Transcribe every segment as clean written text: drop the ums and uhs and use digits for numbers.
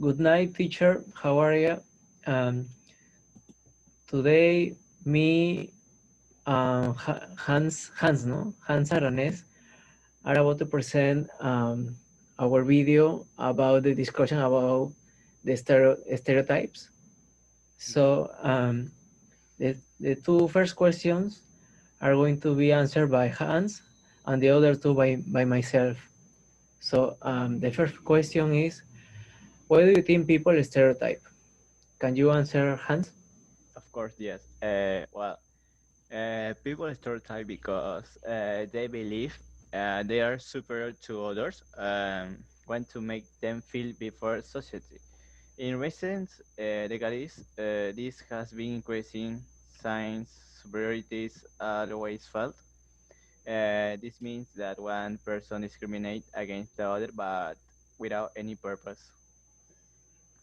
Good night, teacher. How are you? Um, Today, me, Hans Aranes are about to present our video about the discussion about the stereotypes. So, the two first questions are going to be answered by Hans, and the other two by myself. So, the first question is, why do you think people stereotype? Can you answer, Hans? Of course, yes. People stereotype because they believe they are superior to others, want to make them feel before society. In recent decades, this has been increasing since superiorities always felt. This means that one person discriminates against the other, but without any purpose.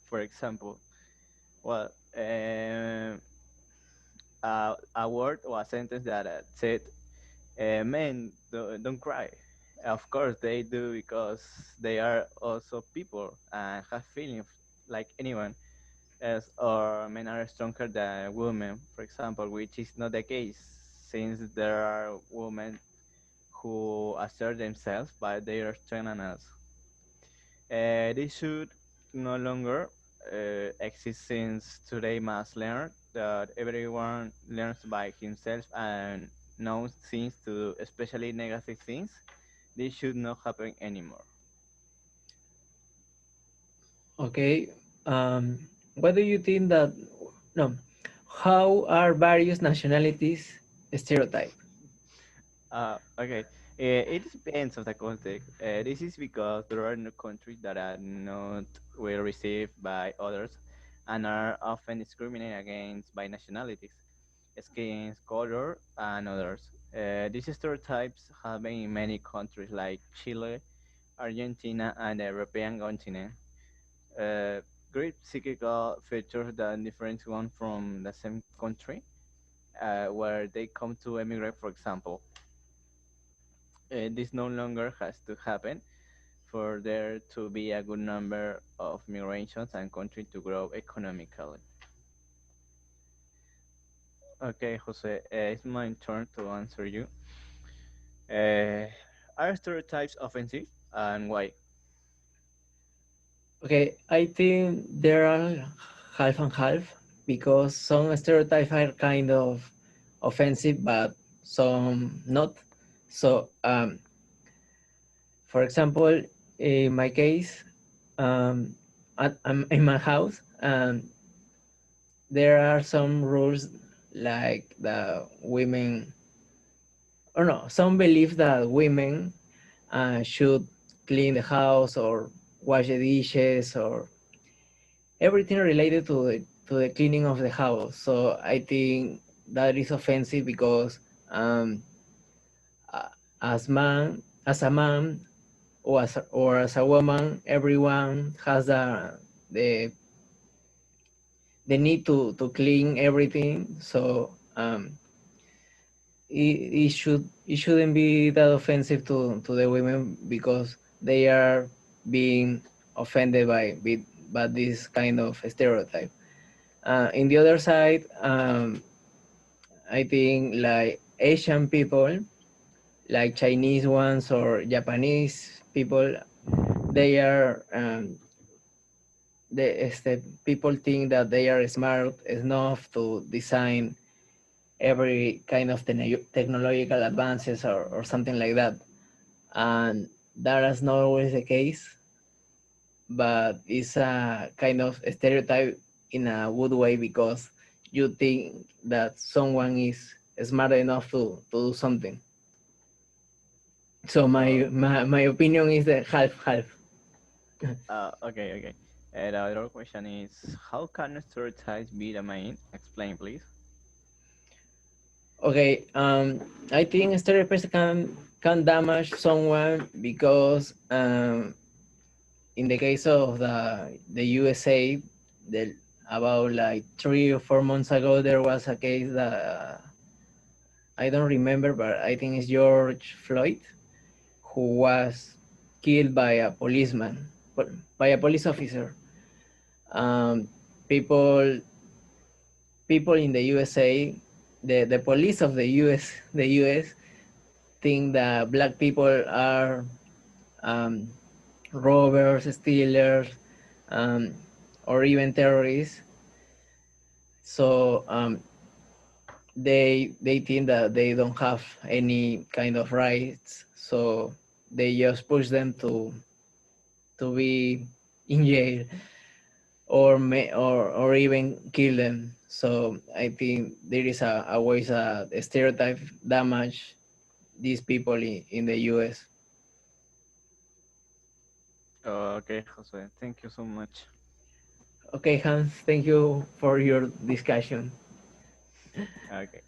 For example, well, um a word or a sentence that said, men don't cry. Of course they do because they are also people and have feelings like anyone else, or men are stronger than women, for example, which is not the case since there are women who assert themselves but they are stronger than us. This should no longer exist since today must learn that everyone learns by himself and knows things to do, especially negative things. This should not happen anymore. Okay. What do you think that, no, how are various nationalities stereotyped? Okay. It depends of the context. This is because there are no countries that are not well received by others and are often discriminated against by nationalities, skin color, and others. These stereotypes happen in many countries like Chile, Argentina, and the European continent. Uh, Great psychical features that different one from the same country where they come to emigrate, for example. This no longer has to happen for there to be a good number of migrations and country to grow economically. Okay, Jose, it's my turn to answer you. Uh, are stereotypes offensive and why? Okay, I think there are half and half because some stereotypes are kind of offensive, but some not. So, for example, in my case, I'm in my house, there are some rules like the women, or no, some believe that women should clean the house or wash the dishes or everything related to the cleaning of the house. So I think that is offensive because um, as a man, or as a woman, everyone has the the need to clean everything. So it shouldn't be that offensive to the women because they are being offended by this kind of stereotype. In the other side, I think like Asian people, like Chinese ones or Japanese people, they are people think that they are smart enough to design every kind of technological advances or something like that. And that is not always the case, but it's a kind of stereotype in a good way because you think that someone is smart enough to do something. So Uh, my opinion is that half half. okay. The other question is, how can stereotypes be the main? Explain, please. Okay, I think stereotypes can damage someone because in the case of the USA, the, about like 3 or 4 months ago, there was a case that I don't remember, but I think it's George Floyd, who was killed by a policeman, by a police officer. Um, people people in the USA, the police of the US think that black people are um, robbers, stealers, um, or even terrorists. So they think that they don't have any kind of rights. So they just push them to be in jail, or even kill them. So I think there is always a stereotype damage these people in the US. Okay, Jose, thank you so much. Okay, Hans, thank you for your discussion. Okay.